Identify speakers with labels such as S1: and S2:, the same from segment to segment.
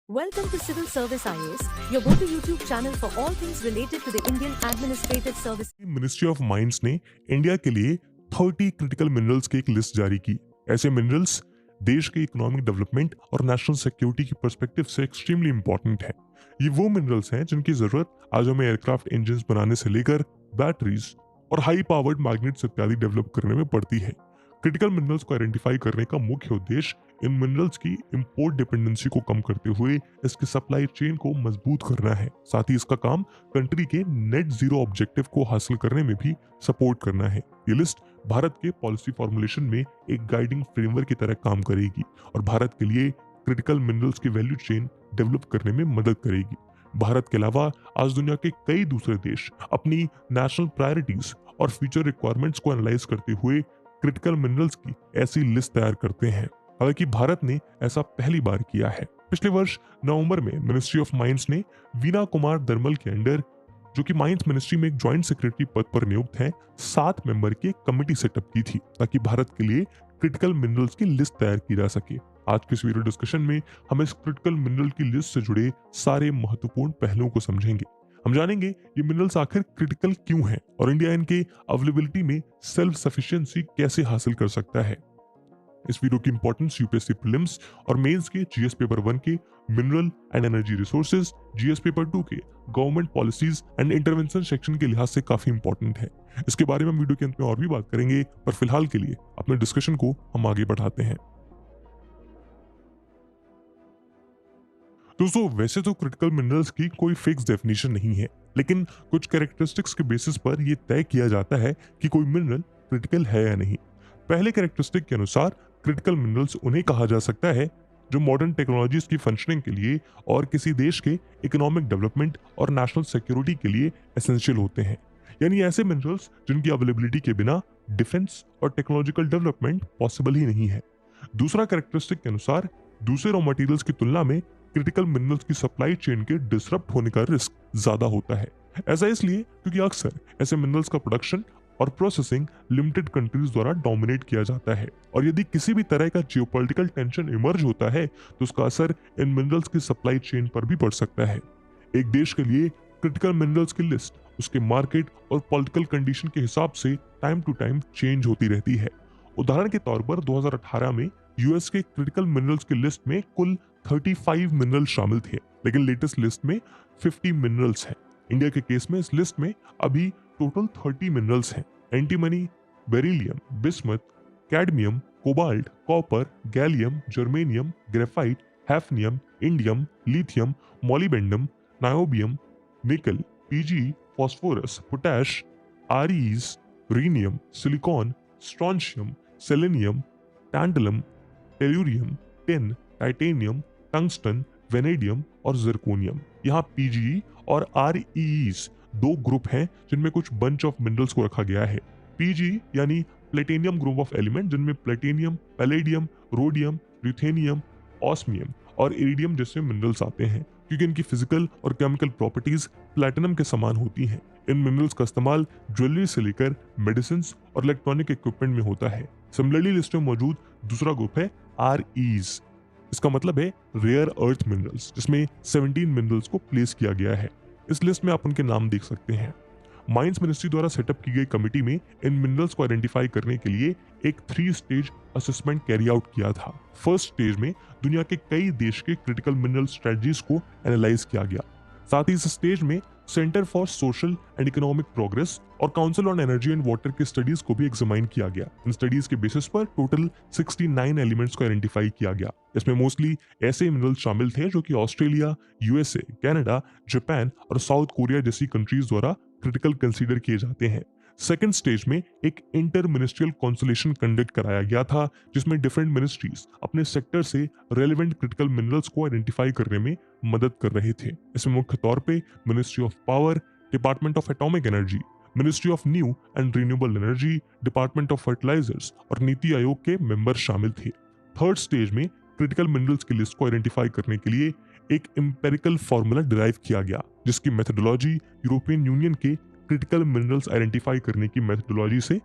S1: Welcome to Civil Service IAS, your go-to YouTube channel for all things related to the Indian Administrative Service.
S2: Ministry of mines ने India के लिए 30 critical minerals की एक list जारी की। ऐसे minerals देश के इकोनॉमिक डेवलपमेंट और नेशनल सिक्योरिटी की पर्सपेक्टिव से एक्सट्रीमली इंपॉर्टेंट है। ये वो मिनरल्स हैं जिनकी जरूरत आज हमें एयरक्राफ्ट इंजन बनाने से लेकर बैटरीज और हाई पावर्ड मैग्नेट्स इत्यादि डेवलप करने में पड़ती है। क्रिटिकल मिनरल्स को आइडेंटिफाई करने का मुख्य उद्देश्य इन मिनरल्स की इंपोर्ट डिपेंडेंसी को कम करते हुए इसकी सप्लाई चेन को मजबूत करना है। साथ ही इसका काम कंट्री के नेट जीरो ऑब्जेक्टिव को हासिल करने में भी सपोर्ट करना है। ये लिस्ट भारत के पॉलिसी फॉर्मुलेशन में एक गाइडिंग फ्रेमवर्क की तरह काम करेगी और भारत के लिए क्रिटिकल मिनरल्स की वैल्यू चेन डेवलप करने में मदद करेगी। भारत के अलावा आज दुनिया के कई दूसरे देश अपनी नेशनल प्रायोरिटीज और फ्यूचर रिक्वायरमेंट्स को एनालाइज करते हुए क्रिटिकल मिनरल्स की ऐसी लिस्ट तैयार करते हैं। हालांकि भारत ने ऐसा पहली बार किया है। पिछले वर्ष नवंबर में मिनिस्ट्री ऑफ माइंस ने वीना कुमार दरमल के अंडर, जो कि माइंस मिनिस्ट्री में एक ज्वाइंट सेक्रेटरी पद पर नियुक्त हैं, 7 मेंबर की एक कमेटी सेटअप की थी ताकि भारत के लिए क्रिटिकल मिनरल्स की लिस्ट तैयार की जा सके। आज के इस वीडियो डिस्कशन में हम इस क्रिटिकल मिनरल की लिस्ट से जुड़े सारे महत्वपूर्ण पहलुओं को समझेंगे। हम जानेंगे ये मिनरल्स आखिर क्रिटिकल क्यों हैं और इंडिया इनके अवेलेबिलिटी में सेल्फ सफिशिएंसी कैसे हासिल कर सकता है। इस वीडियो की इंपॉर्टेंस यूपीएससी प्रीलिम्स और मेंस के जीएस पेपर 1 के mineral and energy resources, GS paper 2 के government policies and intervention section के लिहाज से काफी इंपॉर्टेंट है। इसके बारे में हम वीडियो के अंत में और भी बात करेंगे, पर फिलहाल के लिए अपने डिस्कशन को हम आगे बढ़ाते हैं। दोस्तों, वैसे तो क्रिटिकल मिनरल्स की कोई फिक्स डेफिनेशन नहीं है, लेकिन कुछ कैरेक्टरिस्टिक्स के बेसिस पर यह तय किया जाता है कि कोई मिनरल क्रिटिकल है या नहीं। पहले कैरेक्टरिस्टिक के अनुसार क्रिटिकल मिनरल्स उन्हें कहा जा सकता है जो मॉडर्न टेक्नोलॉजीज की फंक्शनिंग के लिए और किसी देश के इकोनॉमिक डेवलपमेंट और नेशनल सिक्योरिटी के लिए एसेंशियल होते हैं। यानी ऐसे मिनरल्स जिनकी अवेलेबिलिटी के बिना डिफेंस और टेक्नोलॉजिकल डेवलपमेंट पॉसिबल ही नहीं है। दूसरा कैरेक्टरिस्टिक के अनुसार दूसरे रॉ मटेरियल्स की तुलना में क्रिटिकल मिनरल्स की सप्लाई चेन के डिसरप्ट होने का रिस्क ज्यादा होता है। ऐसा इसलिए क्योंकि अक्सर ऐसे मिनरल्स का प्रोडक्शन और प्रोसेसिंग लिमिटेड कंट्रीज द्वारा डोमिनेट किया जाता है और यदि किसी भी तरह का जियोपॉलिटिकल टेंशन इमर्ज होता है तो उसका असर इन मिनरल्स की सप्लाई चेन पर भी पड़ सकता है। एक देश के लिए क्रिटिकल मिनरल्स की लिस्ट उसके मार्केट और पॉलिटिकल कंडीशन के हिसाब से टाइम टू टाइम चेंज होती रहती है। उदाहरण के तौर पर 2018 में यूएस के क्रिटिकल मिनरल्स की लिस्ट में कुल 35 मिनरल शामिल थे, लेकिन लेटेस्ट लिस्ट में 50 मिनरल्स हैं। इंडिया के केस में इस लिस्ट में अभी टोटल 30 मिनरल्स हैं। Antimony, beryllium, bismuth, cadmium, cobalt, copper, gallium, germanium, graphite, hafnium, indium, lithium, molybdenum, niobium, nickel, PG, phosphorus, potash, REEs, rhenium, silicon, strontium, selenium, tantalum, tellurium, tin, titanium, tungsten, vanadium और zirconium. यहाँ PG और REEs 2 group हैं जिनमें कुछ bunch of minerals को रखा गया है। पीजी यानी प्लेटिनियम ग्रुप ऑफ एलिमेंट, जिनमें प्लेटिनियम, पैलेडियम, रोडियम, ल्यूथेनियम, ऑस्मियम और इरिडियम जैसे मिनरल्स आते हैं क्योंकि इनकी फिजिकल और केमिकल प्रॉपर्टीज प्लैटिनम के समान होती हैं। इन मिनरल्स का इस्तेमाल ज्वेलरी से लेकर मेडिसिन और इलेक्ट्रॉनिक इक्विपमेंट में होता है। सिमिलरली लिस्ट में मौजूद दूसरा ग्रुप है आरईज। इसका मतलब है रेयर अर्थ मिनरल्स, जिसमें 17 मिनरल्स को प्लेस किया गया है। इस लिस्ट में आप उनके नाम देख सकते हैं। माइंस मिनिस्ट्री द्वारा सेटअप की गई कमेटी में इन मिनरल्स को आइडेंटिफाई करने के लिए एक 3 स्टेज असेसमेंट कैरी आउट किया था। फर्स्ट स्टेज में दुनिया के कई देश के क्रिटिकल मिनरल स्ट्रेटजीज को एनालाइज किया गया। साथ ही इस स्टेज में Centre for Social and Economic Progress और Council on Energy and Water की स्टडीज को भी एग्जामाइन किया गया। इन स्टडीज के बेसिस पर टोटल 69 एलिमेंट्स को आइडेंटिफाई किया गया। इसमें मोस्टली ऐसे मिनरल्स शामिल थे जो कि ऑस्ट्रेलिया, यूएसए, कनाडा, जापान और साउथ कोरिया जैसी कंट्रीज द्वारा क्रिटिकल कंसीडर किए जाते हैं। सेकेंड स्टेज में एक इंटर मिनिस्ट्रियल कॉन्सुलेशन कंडक्ट कराया गया था, जिसमें डिफरेंट मिनिस्ट्रीज अपने सेक्टर से रेलेवेंट क्रिटिकल मिनरल्स को आइडेंटिफाई करने में मदद कर रहे थे। इसमें मुख्य तौर पे ministry of power, department of atomic energy, ministry of new and renewable energy, department of fertilisers और नीति आयोग के मेंबर शामिल थे। थर्ड स्टेज में क्रिटिकल मिनरल्स की लिस्ट को आइडेंटिफाई करने के लिए एक एम्पिरिकल फॉर्मूला डिराइव किया गया, जिसकी मेथोडोलॉजी यूरोपियन यूनियन के क्रिटिकल मिनरल्स आइडेंटिफाई करने की मेथोडोलॉजी से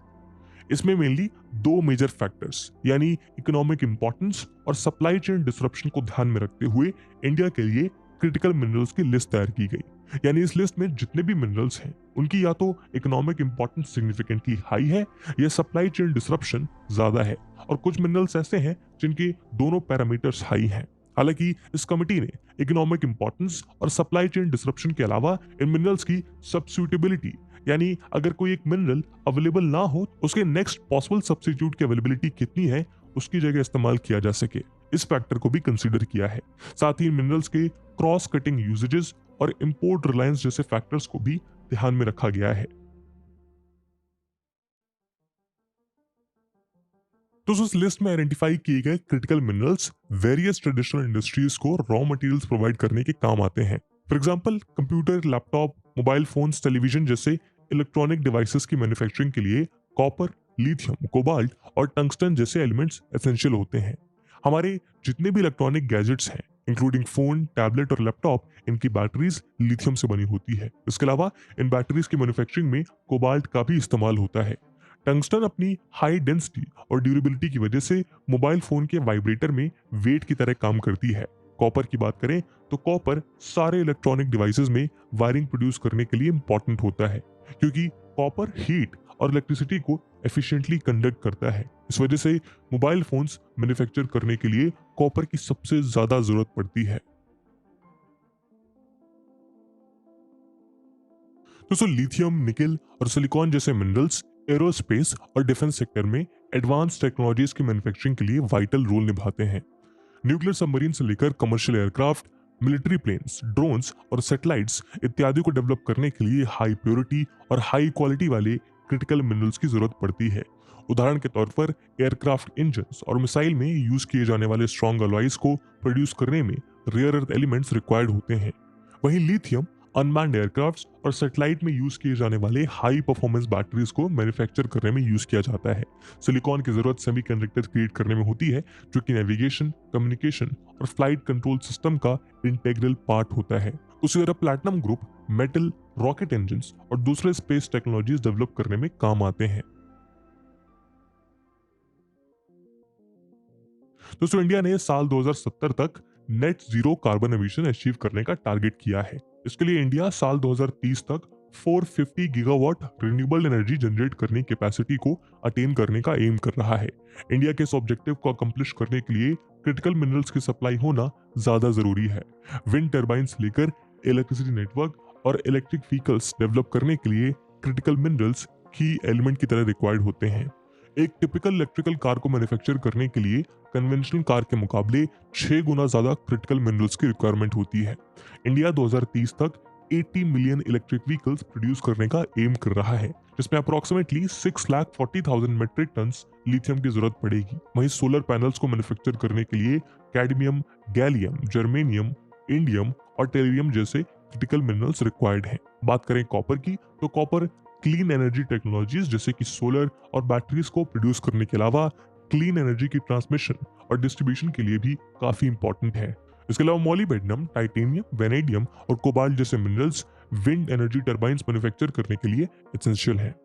S2: इसमें मेनली दो मेजर फैक्टर्स यानी इकोनॉमिक इंपॉर्टेंस और सप्लाई चेन डिसरप्शन को ध्यान में रखते हुए इंडिया के लिए क्रिटिकल मिनरल्स की लिस्ट तैयार की गई। यानी इस लिस्ट में जितने भी मिनरल्स हैं उनकी या तो इकोनॉमिक इंपॉर्टेंस सिग्निफिकेंटली हाई है या सप्लाई चेन डिसरप्शन ज्यादा है, और कुछ मिनरल्स ऐसे हैं जिनके दोनों पैरामीटर्स हाई हैं। हालांकि इस कमिटी ने इकोनॉमिक इंपॉर्टेंस और सप्लाई चेन डिसरप्शन के अलावा इन मिनरल्स की सब्स्टिट्यूटेबिलिटी यानी अगर कोई एक मिनरल अवेलेबल ना हो उसके नेक्स्ट पॉसिबल सब्स्टिट्यूट की अवेलेबिलिटी कितनी है उसकी जगह इस्तेमाल किया जा सके, इस फैक्टर को भी कंसीडर किया है। साथ ही मिनरल्स के क्रॉस कटिंग यूजेजेस और इंपोर्ट रिलायंस जैसे फैक्टर्स को भी ध्यान में रखा गया है। तो उस लिस्ट में आइडेंटिफाई किए गए critical minerals various traditional industries को रॉ मटेरियल्स प्रोवाइड करने के काम आते हैं। For example computer, laptop, mobile phones, television जैसे इलेक्ट्रॉनिक डिवाइसेस की मैन्युफैक्चरिंग के लिए कॉपर, लिथियम, कोबाल्ट और टंगस्टन जैसे एलिमेंट्स एसेंशियल होते हैं। हमारे जितने भी इलेक्ट्रॉनिक गैजेट्स हैं इंक्लूडिंग फोन, टैबलेट और लैपटॉप, इनकी बैटरीज लिथियम से बनी होती है। इसके अलावा इन बैटरीज की मैन्युफैक्चरिंग में कोबाल्ट का भी इस्तेमाल होता है। टंगस्टन अपनी हाई डेंसिटी और ड्यूरेबिलिटी की वजह से मोबाइल फोन के वाइब्रेटर में वेट की तरह काम करती है। कॉपर की बात करें तो कॉपर सारे इलेक्ट्रॉनिक डिवाइसेस में वायरिंग प्रोड्यूस करने के लिए इंपॉर्टेंट होता है, क्योंकि कॉपर हीट और इलेक्ट्रिसिटी को एफिशिएंटली कंडक्ट करता है। इस वजह से मोबाइल फोन्स मैन्युफैक्चर करने के लिए कॉपर की सबसे ज्यादा जरूरत पड़ती है। दोस्तों लिथियम, निकेल और सिलिकॉन जैसे मिनरल्स एरोस्पेस और डिफेंस सेक्टर में एडवांस टेक्नोलॉजीज की मैन्युफैक्चरिंग के लिए वाइटल रोल निभाते हैं। न्यूक्लियर सबमरीन से लेकर commercial aircraft, military planes, drones और सैटेलाइट्स इत्यादि को डेवलप करने के लिए हाई प्योरिटी और हाई क्वालिटी वाले क्रिटिकल मिनरल्स की जरूरत पड़ती है। उदाहरण के तौर पर एयरक्राफ्ट इंजन्स और मिसाइल में यूज किए जाने वाले स्ट्रॉन्ग अलॉयज को प्रोड्यूस करने में रेयर अर्थ एलिमेंट्स रिक्वायर्ड होते हैं। वहीं लिथियम अनमैन्ड एयरक्राफ्ट्स और सैटेलाइट में यूज किए जाने वाले हाई परफॉर्मेंस बैटरीज को मैन्युफैक्चर करने में यूज किया जाता है। सिलिकॉन की जरूरत सेमीकंडक्टर क्रिएट करने में होती है, जो कि नेविगेशन, कम्युनिकेशन और फ्लाइट कंट्रोल सिस्टम का इंटीग्रल पार्ट होता है। उसी तरह platinum group metal, rocket engines और दूसरे स्पेस टेक्नोलॉजीज डेवलप करने में काम आते हैं। दोस्तों इंडिया ने साल 2070 तक net zero carbon emission achieve करने का टारगेट किया है। इसके लिए इंडिया साल 2030 तक 450 गीगावाट रिन्यूएबल एनर्जी जनरेट करने की कैपेसिटी को अटेन करने का एम कर रहा है। इंडिया के इस ऑब्जेक्टिव को अकम्प्लिश करने के लिए क्रिटिकल मिनरल्स की सप्लाई होना ज्यादा जरूरी है। विंड टर्बाइन से लेकर इलेक्ट्रिसिटी नेटवर्क और इलेक्ट्रिक व्हीकल्स डेवलप करने के लिए क्रिटिकल मिनरल्स की एलिमेंट की तरह रिक्वायर्ड होते हैं। एक टिपिकल इलेक्ट्रिकल कार को मैन्युफैक्चर करने के लिए कन्वेंशनल कार के मुकाबले 6 गुना ज्यादा क्रिटिकल मिनरल्स की रिक्वायरमेंट होती है। इंडिया 2030 तक 80 मिलियन इलेक्ट्रिक व्हीकल्स प्रोड्यूस करने का एम कर रहा है, जिसमें अप्रोक्सीमेटली 6,40,000 मेट्रिक टन लिथियम की जरूरत पड़ेगी। वहीं सोलर पैनल्स को मैन्युफैक्चर करने के लिए कैडमियम, गैलियम, जर्मेनियम, इंडियम और टेरियम जैसे क्रिटिकल मिनरल्स रिक्वायर्ड हैं। बात करें कॉपर की तो कॉपर क्लीन एनर्जी टेक्नोलॉजीज जैसे कि सोलर और बैटरीज को प्रोड्यूस करने के अलावा क्लीन एनर्जी की ट्रांसमिशन और डिस्ट्रीब्यूशन के लिए भी काफी इंपॉर्टेंट है। इसके अलावा मोलिब्डेनम, टाइटेनियम, वेनेडियम और कोबाल्ट जैसे minerals wind energy turbines manufacture करने के लिए एसेंशियल है।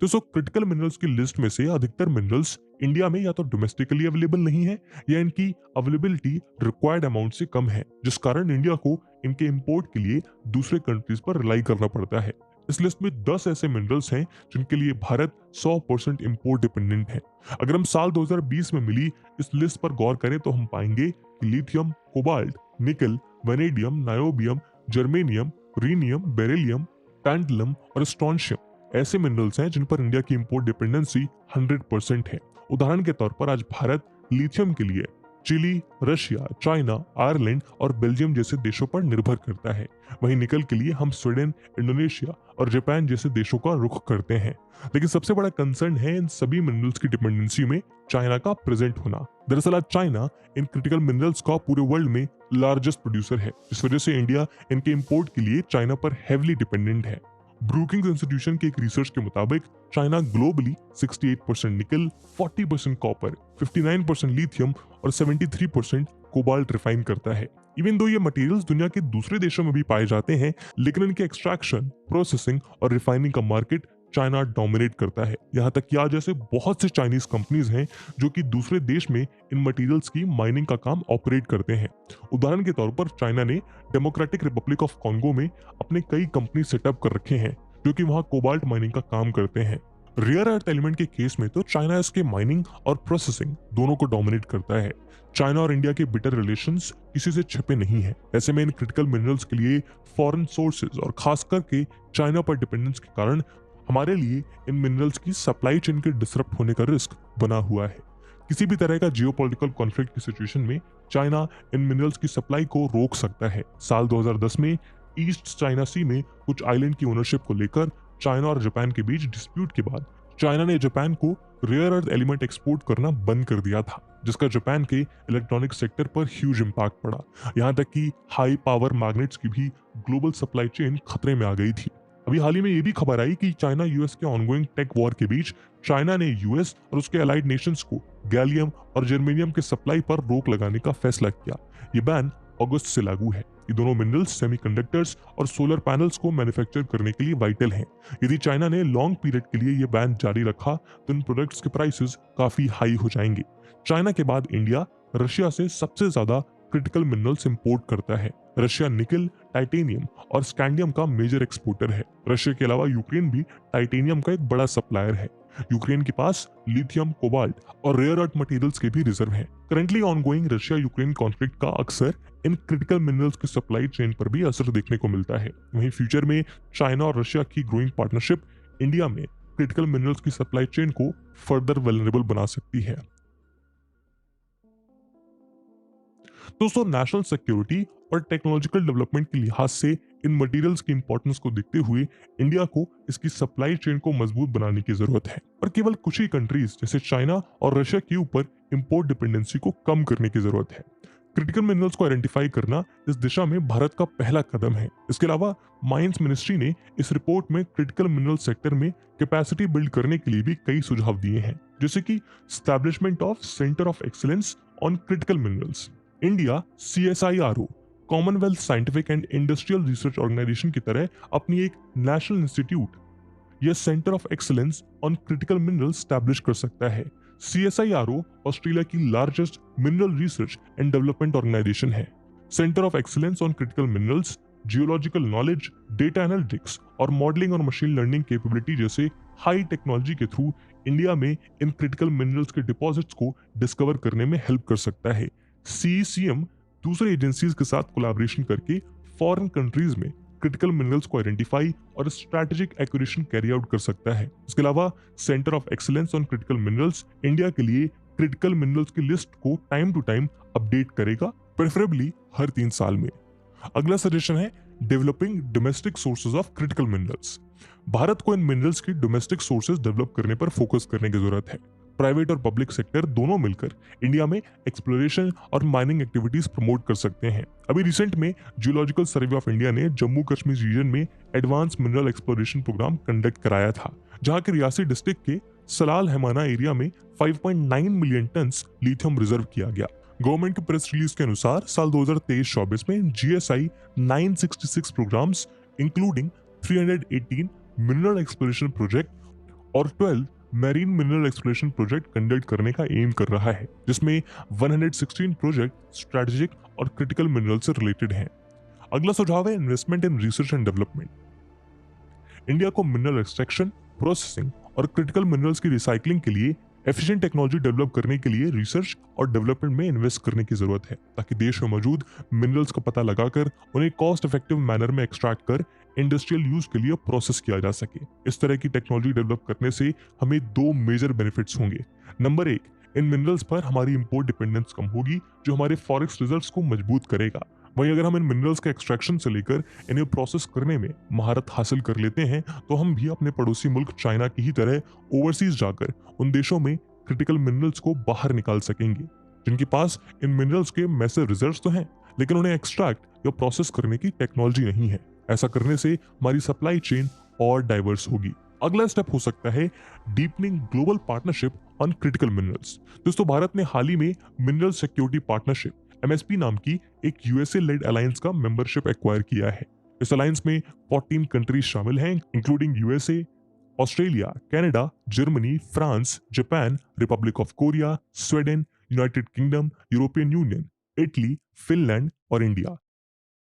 S2: दोस्तों क्रिटिकल मिनरल्स की लिस्ट में से अधिकतर मिनरल्स इंडिया में या तो डोमेस्टिकली अवेलेबल नहीं है या इनकी अवेलेबिलिटी रिक्वायर्ड अमाउंट से कम है, जिस कारण इंडिया को इनके इंपोर्ट के लिए दूसरे कंट्रीज पर रिलाई करना पड़ता है। इस लिस्ट में 10 ऐसे मिनरल्स हैं जिनके लिए भारत 100% इंपोर्ट डिपेंडेंट है। अगर हम साल 2020 में मिली इस लिस्ट पर गौर करें तो हम पाएंगे कि लिथियम, कोबाल्ट, निकल, vanadium, niobium, germanium, rhenium, beryllium, tantalum और स्ट्रोंशियम ऐसे मिनरल्स हैं जिन पर इंडिया की इंपोर्ट डिपेंडेंसी 100% है। उदाहरण के तौर पर आज भारत लिथियम के लिए चिली, रशिया, चाइना, आयरलैंड और बेल्जियम जैसे देशों पर निर्भर करता है। वहीं निकल के लिए हम स्वीडन, इंडोनेशिया और जापान जैसे देशों का रुख करते हैं। लेकिन सबसे बड़ा कंसर्न है इन सभी मिनरल्स की डिपेंडेंसी में चाइना का प्रेजेंट होना। दरअसल आज चाइना इन क्रिटिकल मिनरल्स का पूरे वर्ल्ड में लार्जेस्ट प्रोड्यूसर है, जिस वजह से इंडिया इनके इंपोर्ट के लिए चाइना पर हेवली डिपेंडेंट है। ब्रूकिंग्स इंस्टीट्यूशन के एक रिसर्च के मुताबिक चाइना ग्लोबली 68% निकल, 40% कॉपर, 59% लिथियम और 73% कोबाल्ट रिफाइन करता है। इवन दो ये मटेरियल्स दुनिया के दूसरे देशों में भी पाए जाते हैं, लेकिन इनके एक्सट्रैक्शन, प्रोसेसिंग और रिफाइनिंग का मार्केट चाइना डोमिनेट करता है। यहाँ तक कि आज ऐसे बहुत से चाइनीज कंपनीज हैं जो कि दूसरे देश में इन मटेरियल्स की माइनिंग का काम ऑपरेट करते हैं। उदाहरण के तौर पर चाइना ने डेमोक्रेटिक रिपब्लिक ऑफ कॉन्गो में अपने कई कंपनी सेटअप कर रखे हैं जो कि वहाँ कोबाल्ट माइनिंग का काम करते हैं। रेयर अर्थ एलिमेंट के केस में तो चाइना इसके माइनिंग और प्रोसेसिंग दोनों को डोमिनेट करता है। चाइना और इंडिया के बिटर रिलेशंस किसी से छिपे नहीं है। ऐसे में इन क्रिटिकल मिनरल्स के लिए फॉरेन सोर्सेज और खास करके चाइना पर डिपेंडेंस के कारण हमारे लिए इन मिनरल्स की सप्लाई चेन के डिसरप्ट होने का रिस्क बना हुआ है। किसी भी तरह का जियोपॉलिटिकल कॉन्फ्लिक्ट की सिचुएशन में चाइना इन मिनरल्स की सप्लाई को रोक सकता है। साल 2010 में ईस्ट चाइना सी में कुछ आइलैंड की ओनरशिप को लेकर चाइना और जापान के बीच डिस्प्यूट के बाद चाइना ने जापान को रेयर अर्थ एलिमेंट एक्सपोर्ट करना बंद कर दिया था, जिसका जापान के इलेक्ट्रॉनिक सेक्टर पर ह्यूज इंपैक्ट पड़ा। यहाँ तक कि हाई पावर मैग्नेट्स की भी ग्लोबल सप्लाई चेन खतरे में आ गई थी। अभी हाल ही में ये भी खबर आई कि चाइना यूएस के ऑनगोइंग टेक वॉर के बीच चाइना ने यूएस और उसके अलाइड नेशंस को गैलियम और जर्मेनियम के सप्लाई पर रोक लगाने का फैसला किया। ये बैन अगस्त से लागू है। ये दोनों मिनरल्स सेमीकंडक्टर्स और सोलर पैनल्स को मैन्युफैक्चर करने के लिए वाइटल हैं। यदि चाइना ने लॉन्ग पीरियड के लिए ये बैन जारी रखा तो इन प्रोडक्ट्स के प्राइसेस काफी हाई हो जाएंगे। चाइना के बाद इंडिया रशिया से सबसे ज्यादा क्रिटिकल मिनरल्स इंपोर्ट करता है। रशिया निकल, टाइटेनियम और स्कैंडियम का मेजर एक्सपोर्टर है। रशिया के अलावा यूक्रेन भी टाइटेनियम का एक बड़ा सप्लायर है। यूक्रेन के पास लिथियम, कोबाल्ट और रेयर अर्थ मटेरियल्स के भी रिजर्व हैं। Currently ongoing Russia Ukraine conflict का अक्सर इन क्रिटिकल मिनरल्स की सप्लाई चेन पर भी असर देखने को मिलता है। वहीं फ्यूचर में चाइना और रशिया की ग्रोइंग पार्टनरशिप इंडिया में क्रिटिकल मिनरल्स की सप्लाई चेन को फर्दर वल्नरेबल बना सकती है। दोस्तों, नेशनल सिक्योरिटी और टेक्नोलॉजिकल डेवलपमेंट के लिहाज से इन मटेरियल्स की इंपॉर्टेंस को देखते हुए इंडिया को इसकी सप्लाई चेन को मजबूत बनाने की जरूरत है और केवल कुछ ही कंट्रीज जैसे चाइना और रशिया के ऊपर इंपोर्ट डिपेंडेंसी को कम करने की जरूरत है। क्रिटिकल मिनरल्स को आइडेंटिफाई करना इस दिशा में भारत का पहला कदम है। इसके अलावा माइंस मिनिस्ट्री ने इस रिपोर्ट में क्रिटिकल मिनरल सेक्टर में कैपेसिटी बिल्ड करने के लिए भी कई सुझाव दिए हैं, जैसे कि establishment of centre of excellence on critical minerals. India CSIRO, Commonwealth Scientific and Industrial Research Organisation की तरह अपनी एक नेशनल इंस्टीट्यूट या centre of excellence on critical minerals stablish कर सकता है। CSIRO ऑस्ट्रेलिया की largest mineral research and development organisation है। Centre of excellence on critical minerals geological knowledge, data analytics और मॉडलिंग और मशीन लर्निंग कैपेबिलिटी जैसे high technology के through India में इन क्रिटिकल मिनरल्स के डिपॉजिट्स को डिस्कवर करने में हेल्प कर सकता है। CECM दूसरे एजेंसीज के साथ कोलैबोरेशन करके फॉरेन कंट्रीज में क्रिटिकल मिनरल्स को आइडेंटिफाई और स्ट्रैटेजिक एक्विजिशन कैरी आउट कर सकता है। इसके अलावा centre of excellence on critical minerals India के लिए क्रिटिकल मिनरल्स की लिस्ट को टाइम टू टाइम अपडेट करेगा, प्रेफरेबली हर 3 साल में। अगला सजेशन है developing domestic sources of critical minerals. Bharat को इन मिनरल्स की डोमेस्टिक सोर्सेज डेवलप करने पर फोकस करने की जरूरत है। प्राइवेट और पब्लिक सेक्टर दोनों मिलकर इंडिया में एक्सप्लोरेशन और माइनिंग एक्टिविटीज प्रमोट कर सकते हैं। अभी रिसेंट में जियोलॉजिकल सर्वे ऑफ इंडिया ने जम्मू कश्मीर रीजन में advance mineral exploration programme conduct कराया था, जहां के रियासी डिस्ट्रिक्ट के सलाल हैमाना एरिया में 5.9 मिलियन टन लिथियम रिजर्व किया गया। गवर्नमेंट की प्रेस रिलीज के अनुसार साल 2023-24 में GSI 966 programmes including 318 mineral exploration project और 12 marine mineral exploration project conduct करने का एम कर रहा है, जिसमें 116 प्रोजेक्ट स्ट्रेटेजिक और क्रिटिकल मिनरल से रिलेटेड हैं। अगला सुझाव है investment in research and development. India को मिनरल एक्सट्रैक्शन, प्रोसेसिंग और क्रिटिकल मिनरल्स की रिसाइकलिंग के लिए एफिशिएंट टेक्नोलॉजी डेवलप करने के लिए रिसर्च और डेवलपमेंट में इन्वेस्ट करने की जरूरत है, ताकि देश में मौजूद मिनरल्स का पता लगाकर उन्हें कॉस्ट इफेक्टिव मैनर में एक्सट्रैक्ट कर इंडस्ट्रियल यूज के लिए प्रोसेस किया जा सके। इस तरह की टेक्नोलॉजी डेवलप करने से हमें 2 मेजर बेनिफिट्स होंगे। नंबर 1, इन मिनरल्स पर हमारी इंपोर्ट डिपेंडेंस कम होगी, जो हमारे फॉरेस्ट रिजर्व्स को मजबूत करेगा। वहीं अगर हम इन मिनरल्स के एक्सट्रैक्शन से लेकर इन्हें प्रोसेस करने में महारत हासिल कर लेते हैं, तो हम भी अपने पड़ोसी मुल्क चाइना की ही तरह ओवरसीज जाकर उन देशों में क्रिटिकल मिनरल्स को बाहर निकाल सकेंगे, जिनके पास इन मिनरल्स के मैसिव रिजर्व्स तो हैं, लेकिन उन्हें एक्सट्रैक्ट या प्रोसेस करने की टेक्नोलॉजी नहीं है। ऐसा करने से हमारी सप्लाई चेन और डाइवर्स होगी। अगला स्टेप हो सकता है deepening global partnership on critical minerals. दोस्तों, भारत ने हाल ही में मिनरल सिक्योरिटी पार्टनरशिप MSP नाम की एक USA लेड अलायंस का मेंबरशिप एक्वायर किया है। इस अलायंस में 14 कंट्रीज शामिल हैं, including USA, Australia, Canada, Germany, France, Japan, Republic of Korea, Sweden, United kingdom, European union, Italy, Finland और इंडिया।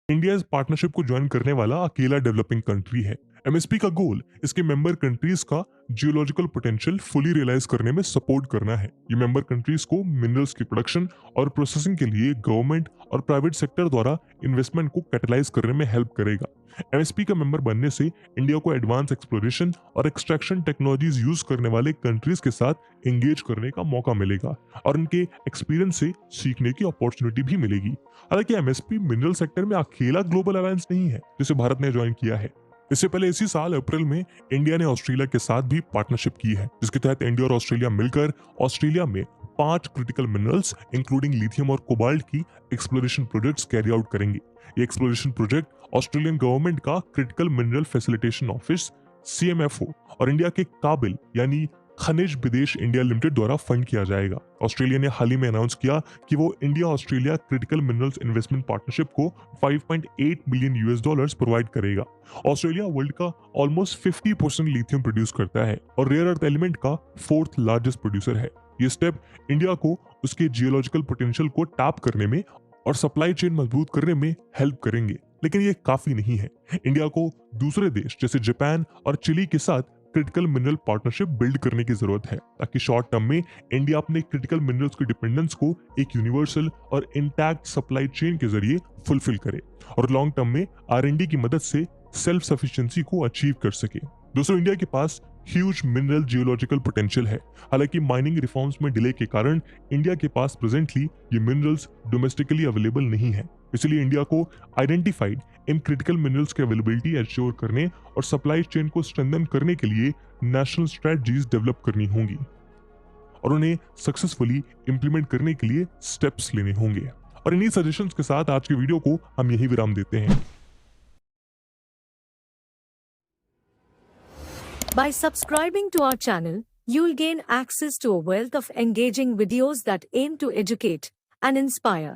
S2: इंडिया इस पार्टनरशिप को ज्वाइन करने वाला अकेला डेवलपिंग कंट्री है। MSP का गोल इसके मेंबर कंट्रीज का जियोलॉजिकल पोटेंशियल फुली रियलाइज करने में सपोर्ट करना है। ये मेंबर कंट्रीज को मिनरल्स की प्रोडक्शन और प्रोसेसिंग के लिए गवर्नमेंट और प्राइवेट सेक्टर द्वारा इन्वेस्टमेंट को कैटलाइज करने में हेल्प करेगा। MSP का मेंबर बनने से इंडिया को एडवांस एक्सप्लोरेशन और एक्सट्रैक्शन टेक्नोलॉजीज यूज करने वाले कंट्रीज के साथ एंगेज करने का मौका मिलेगा और उनके एक्सपीरियंस से सीखने की अपॉर्चुनिटी भी मिलेगी। हालांकि MSP मिनरल सेक्टर में अकेला ग्लोबल अलायंस नहीं है जिसे भारत ने ज्वाइन किया है। इससे पहले इसी साल अप्रैल में इंडिया ने ऑस्ट्रेलिया के साथ भी पार्टनरशिप की है, जिसके तहत इंडिया और ऑस्ट्रेलिया मिलकर ऑस्ट्रेलिया में 5 क्रिटिकल मिनरल्स इंक्लूडिंग लिथियम और कोबाल्ट की एक्सप्लोरेशन प्रोजेक्ट्स कैरी आउट करेंगे। ये एक्सप्लोरेशन प्रोजेक्ट ऑस्ट्रेलियन गवर्नमेंट का critical mineral facilitation office CMFO और इंडिया के काबिल यानी खनिज विदेश इंडिया लिमिटेड द्वारा फंड किया जाएगा। ऑस्ट्रेलिया ने हाल ही में अनाउंस किया कि वो India Australia critical minerals investment partnership को $5.8 बिलियन प्रोवाइड करेगा। ऑस्ट्रेलिया वर्ल्ड का ऑलमोस्ट 50% लिथियम प्रोड्यूस करता है और रेयर अर्थ एलिमेंट का 4th लार्जेस्ट प्रोड्यूसर है। ये स्टेप इंडिया को उसके जियोलॉजिकल पोटेंशियल को टैप करने में और सप्लाई चेन मजबूत करने में हेल्प करेंगे, लेकिन ये काफी नहीं है। इंडिया को दूसरे देश जैसे जापान और चिली के साथ क्रिटिकल मिनरल पार्टनरशिप बिल्ड करने की जरूरत है ताकि शॉर्ट टर्म में इंडिया अपने क्रिटिकल मिनरल्स की डिपेंडेंस को एक यूनिवर्सल और इंटैक्ट सप्लाई चेन के जरिए फुलफिल करे और लॉन्ग टर्म में R&D की मदद से सेल्फ सफिशिएंसी को अचीव कर सके। दोस्तों, इंडिया के पास ह्यूज मिनरल जियोलॉजिकल पोटेंशियल है। हालांकि माइनिंग रिफॉर्म्स में डिले के कारण इंडिया के पास प्रेजेंटली ये मिनरल्स डोमेस्टिकली अवेलेबल नहीं है। इसलिए इंडिया को आइडेंटिफाइड इन क्रिटिकल मिनरल्स की अवेलेबिलिटी एश्योर करने और सप्लाई चेन को स्ट्रेंथन करने के लिए नेशनल स्ट्रेटजीज डेवलप करनी होंगी और उन्हें सक्सेसफुली इंप्लीमेंट करने के लिए स्टेप्स लेने होंगे। और इन्हीं सजेशंस के साथ आज के वीडियो को हम यही विराम देते हैं।
S1: By subscribing to our channel, you'll gain access to a wealth of engaging videos that aim to educate and inspire.